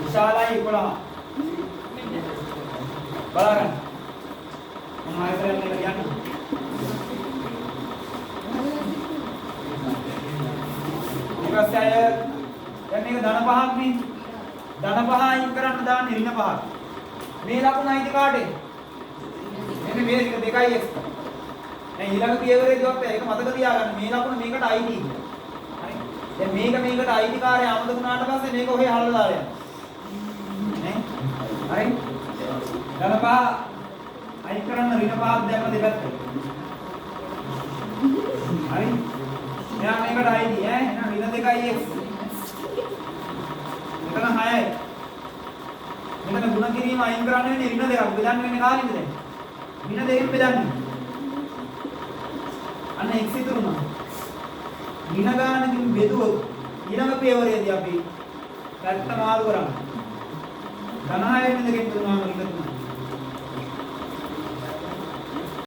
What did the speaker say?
විශාලයි 11. බලන්න. මම ආයතනයට යන්න. ඊපස්සේ අය දැන් මේක ධන පහක් නේ. ධන පහ අයින් කරන්න දාන්න ඍණ පහක්. මේ ලකුණ අයිති කාටද? මෙන්න මේ දෙකයි x. දැන් ඊළඟ පියවරේදී ඔක්ක ඒක මතක තියාගන්න. මේ ලකුණ මේකට අයිති. හරි. දැන් මේකට අයිති කාර්යය ආමද වුණාට පස්සේ මේක ඔහේ හල්ලා දාලා යන්න. නේ? හරි. ධන පහ අයින් කරන්න ඍණ පහක් දැම්ම දෙපැත්තට. හරි. මෙයා මේකට අයිති ඈ. එහෙනම් ඍණ 2යි x. මෙතන 6යි. මෙතන ගුණ කිරීම අයින් කරන්න වෙන්නේ ඍණ 2ක්. බෙදන්න වෙන්නේ කාගෙන්ද දැන්? ඍණ 2කින් බෙදන්නේ. අන්න x ඉතුරුනා. ඍණ ගානකින් බෙදුවොත් ඊළඟ පියවරේදී අපි පැත්ත මාරු කරමු. ධන 6 වෙන දෙකෙන් තුනම